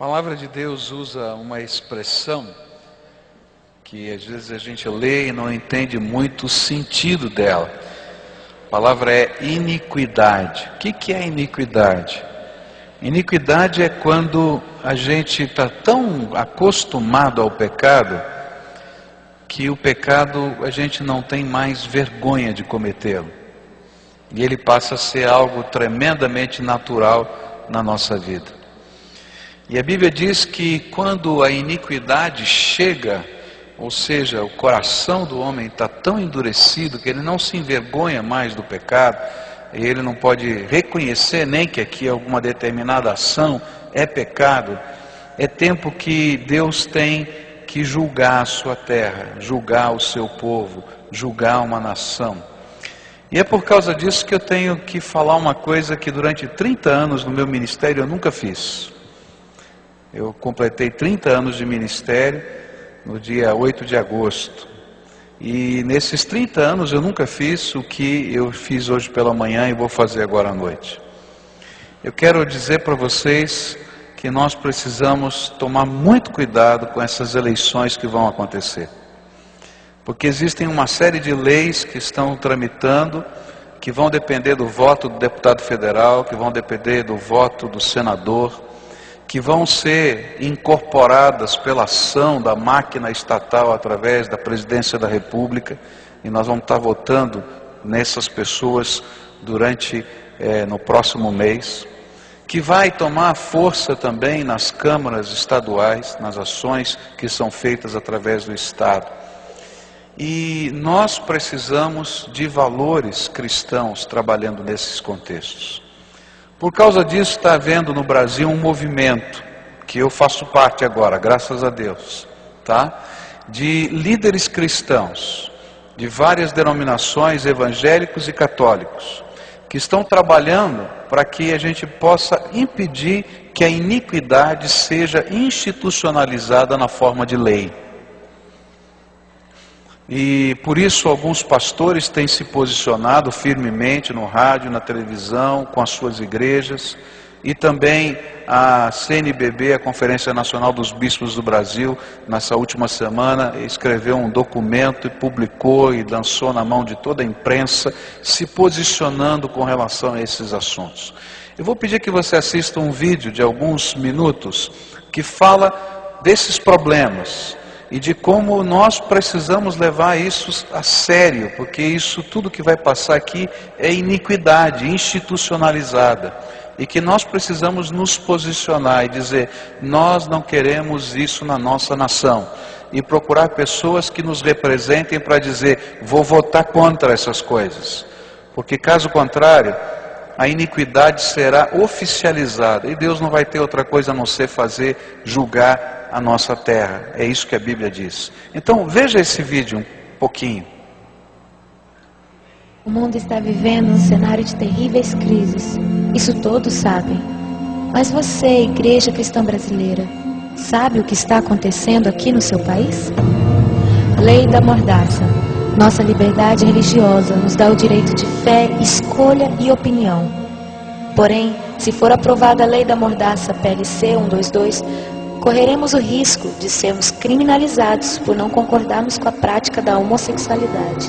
palavra de Deus usa uma expressão que às vezes a gente lê e não entende muito o sentido dela. A palavra é iniquidade. O que é iniquidade? Iniquidade é quando a gente está tão acostumado ao pecado que o pecado a gente não tem mais vergonha de cometê-lo. E ele passa a ser algo tremendamente natural na nossa vida. E a Bíblia diz que quando a iniquidade chega, ou seja, o coração do homem está tão endurecido que ele não se envergonha mais do pecado, e ele não pode reconhecer nem que aqui alguma determinada ação é pecado, é tempo que Deus tem que julgar a sua terra, julgar o seu povo, julgar uma nação. E é por causa disso que eu tenho que falar uma coisa que durante 30 anos no meu ministério eu nunca fiz. Eu completei 30 anos de ministério no dia 8 de agosto. E nesses 30 anos eu nunca fiz o que eu fiz hoje pela manhã e vou fazer agora à noite. Eu quero dizer para vocês que nós precisamos tomar muito cuidado com essas eleições que vão acontecer. Porque existem uma série de leis que estão tramitando, que vão depender do voto do deputado federal, que vão depender do voto do senador, que vão ser incorporadas pela ação da máquina estatal através da presidência da República, e nós vamos estar votando nessas pessoas no próximo mês, que vai tomar força também nas câmaras estaduais, nas ações que são feitas através do Estado. E nós precisamos de valores cristãos trabalhando nesses contextos. Por causa disso está havendo no Brasil um movimento, que eu faço parte agora, graças a Deus, tá? De líderes cristãos, de várias denominações, evangélicos e católicos, que estão trabalhando para que a gente possa impedir que a iniquidade seja institucionalizada na forma de lei. E por isso alguns pastores têm se posicionado firmemente no rádio, na televisão, com as suas igrejas, e também a CNBB, a Conferência Nacional dos Bispos do Brasil, nessa última semana, escreveu um documento e publicou e lançou na mão de toda a imprensa, se posicionando com relação a esses assuntos. Eu vou pedir que você assista um vídeo de alguns minutos que fala desses problemas e de como nós precisamos levar isso a sério, porque isso tudo que vai passar aqui é iniquidade institucionalizada, e que nós precisamos nos posicionar e dizer, nós não queremos isso na nossa nação, e procurar pessoas que nos representem para dizer, vou votar contra essas coisas, porque caso contrário, a iniquidade será oficializada, e Deus não vai ter outra coisa a não ser julgar a nossa terra. É isso que a Bíblia diz. Então veja esse vídeo um pouquinho. O mundo está vivendo um cenário de terríveis crises. Isso todos sabem. Mas você, Igreja Cristã Brasileira, sabe o que está acontecendo aqui no seu país? Lei da Mordaça. Nossa liberdade religiosa nos dá o direito de fé, escolha e opinião. Porém, se for aprovada a Lei da Mordaça PLC 122, correremos o risco de sermos criminalizados por não concordarmos com a prática da homossexualidade.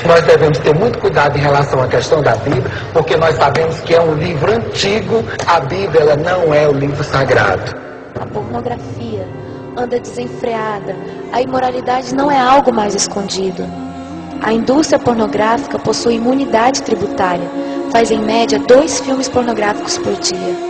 Nós devemos ter muito cuidado em relação à questão da Bíblia, porque nós sabemos que é um livro antigo, a Bíblia ela não é o livro sagrado. A pornografia anda desenfreada, a imoralidade não é algo mais escondido. A indústria pornográfica possui imunidade tributária, faz em média 2 filmes pornográficos por dia.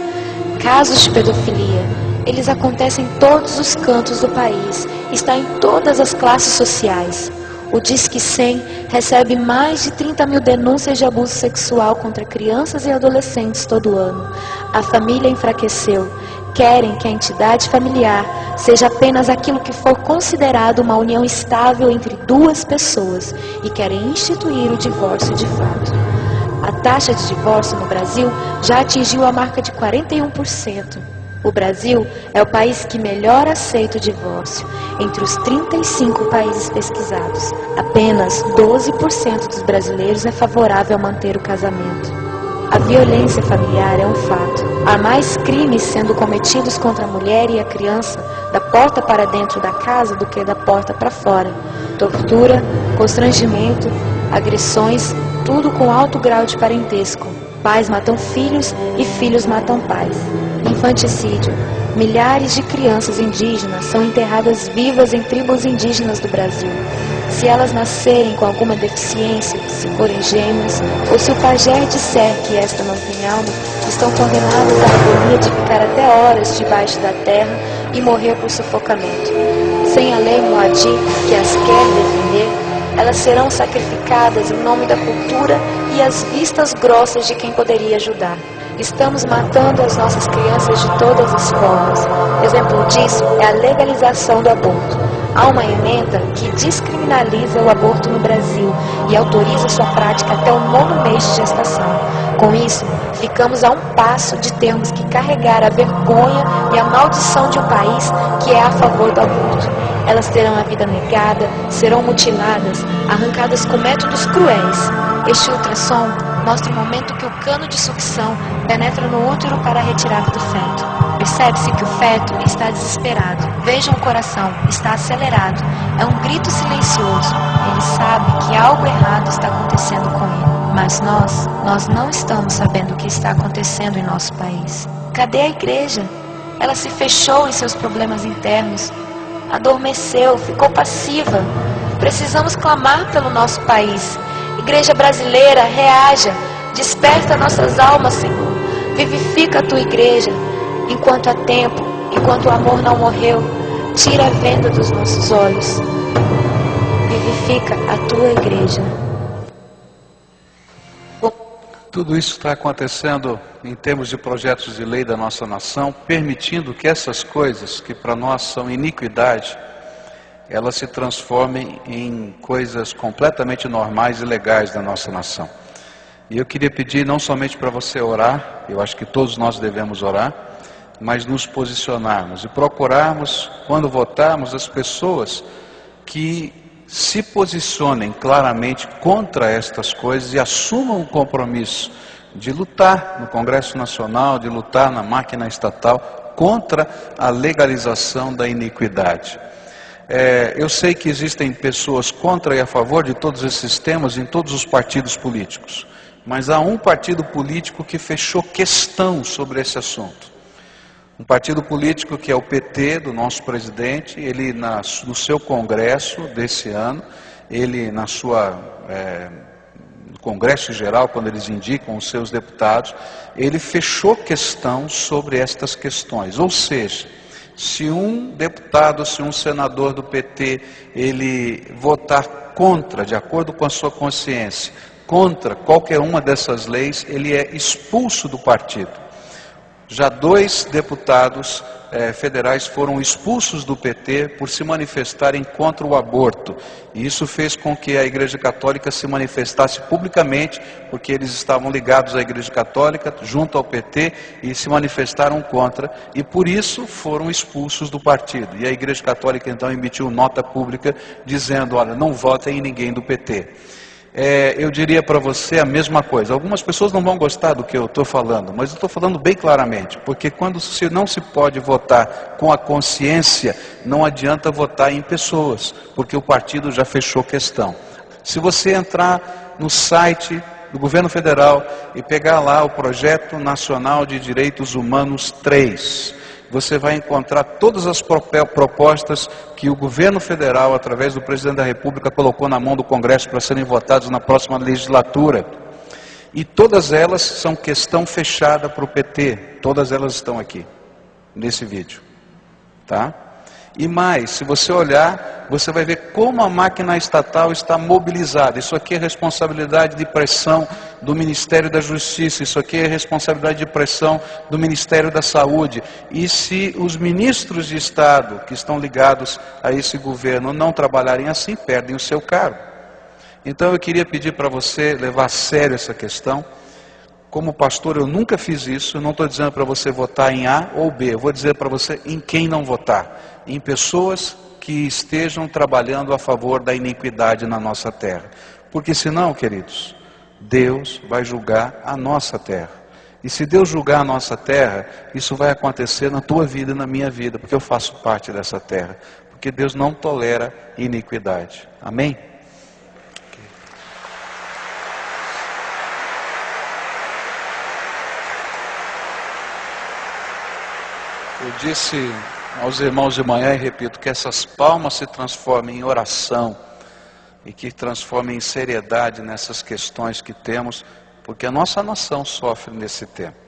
Casos de pedofilia, eles acontecem em todos os cantos do país, está em todas as classes sociais. O Disque 100 recebe mais de 30 mil denúncias de abuso sexual contra crianças e adolescentes todo ano. A família enfraqueceu. Querem que a entidade familiar seja apenas aquilo que for considerado uma união estável entre 2 pessoas e querem instituir o divórcio de fato. A taxa de divórcio no Brasil já atingiu a marca de 41%. O Brasil é o país que melhor aceita o divórcio. Entre os 35 países pesquisados, apenas 12% dos brasileiros é favorável a manter o casamento. A violência familiar é um fato. Há mais crimes sendo cometidos contra a mulher e a criança da porta para dentro da casa do que da porta para fora. Tortura, constrangimento, agressões, tudo com alto grau de parentesco. Pais matam filhos e filhos matam pais. Infanticídio. Milhares de crianças indígenas são enterradas vivas em tribos indígenas do Brasil. Se elas nascerem com alguma deficiência, se forem gêmeas, ou se o pajé disser que esta não tem alma, estão condenadas à agonia de ficar até horas debaixo da terra e morrer por sufocamento. Sem a lei Moadi, que as quer defender, elas serão sacrificadas em nome da cultura e às vistas grossas de quem poderia ajudar. Estamos matando as nossas crianças de todas as formas. Exemplo disso é a legalização do aborto. Há uma emenda que descriminaliza o aborto no Brasil e autoriza sua prática até o 9º mês de gestação. Com isso, ficamos a um passo de termos que carregar a vergonha e a maldição de um país que é a favor do aborto. Elas terão a vida negada, serão mutiladas, arrancadas com métodos cruéis. Este ultrassom mostra o momento que o cano de sucção penetra no útero para retirar do feto. Percebe-se que o feto está desesperado. Vejam o coração, está acelerado. É um grito silencioso. Ele sabe que algo errado está acontecendo com ele. Mas nós não estamos sabendo o que está acontecendo em nosso país. Cadê a igreja? Ela se fechou em seus problemas internos. Adormeceu, ficou passiva. Precisamos clamar pelo nosso país. Igreja brasileira, reaja, desperta nossas almas, Senhor. Vivifica a tua igreja, enquanto há tempo, enquanto o amor não morreu. Tira a venda dos nossos olhos. Vivifica a tua igreja. Tudo isso está acontecendo em termos de projetos de lei da nossa nação, permitindo que essas coisas, que para nós são iniquidade, elas se transformem em coisas completamente normais e legais da nossa nação. E eu queria pedir não somente para você orar, eu acho que todos nós devemos orar, mas nos posicionarmos e procurarmos, quando votarmos, as pessoas que se posicionem claramente contra estas coisas e assumam o compromisso de lutar no Congresso Nacional, de lutar na máquina estatal contra a legalização da iniquidade. Eu sei que existem pessoas contra e a favor de todos esses temas em todos os partidos políticos, mas há um partido político que fechou questão sobre esse assunto. Um partido político que é o PT, do nosso presidente. Ele no seu congresso desse ano, ele no congresso geral, quando eles indicam os seus deputados, ele fechou questão sobre estas questões. Ou seja, se um deputado, se um senador do PT, ele votar contra, de acordo com a sua consciência, contra qualquer uma dessas leis, ele é expulso do partido. Já 2 deputados federais foram expulsos do PT por se manifestarem contra o aborto. E isso fez com que a Igreja Católica se manifestasse publicamente, porque eles estavam ligados à Igreja Católica, junto ao PT, e se manifestaram contra, e por isso foram expulsos do partido. E a Igreja Católica então emitiu nota pública dizendo: olha, não votem em ninguém do PT. Eu diria para você a mesma coisa. Algumas pessoas não vão gostar do que eu estou falando, mas eu estou falando bem claramente, porque quando não se pode votar com a consciência, não adianta votar em pessoas, porque o partido já fechou questão. Se você entrar no site do governo federal e pegar lá o Projeto Nacional de Direitos Humanos 3, você vai encontrar todas as propostas que o governo federal, através do presidente da República, colocou na mão do Congresso para serem votados na próxima legislatura. E todas elas são questão fechada para o PT. Todas elas estão aqui, nesse vídeo. Tá? E mais, se você olhar, você vai ver como a máquina estatal está mobilizada. Isso aqui é responsabilidade de pressão do Ministério da Justiça, isso aqui é responsabilidade de pressão do Ministério da Saúde. E se os ministros de Estado que estão ligados a esse governo não trabalharem assim, perdem o seu cargo. Então eu queria pedir para você levar a sério essa questão. Como pastor eu nunca fiz isso, eu não estou dizendo para você votar em A ou B, eu vou dizer para você em quem não votar. Em pessoas que estejam trabalhando a favor da iniquidade na nossa terra. Porque senão, queridos, Deus vai julgar a nossa terra. E se Deus julgar a nossa terra, isso vai acontecer na tua vida e na minha vida, porque eu faço parte dessa terra. Porque Deus não tolera iniquidade. Amém? Eu disse aos irmãos de manhã e repito, que essas palmas se transformem em oração e que transformem em seriedade nessas questões que temos, porque a nossa nação sofre nesse tempo.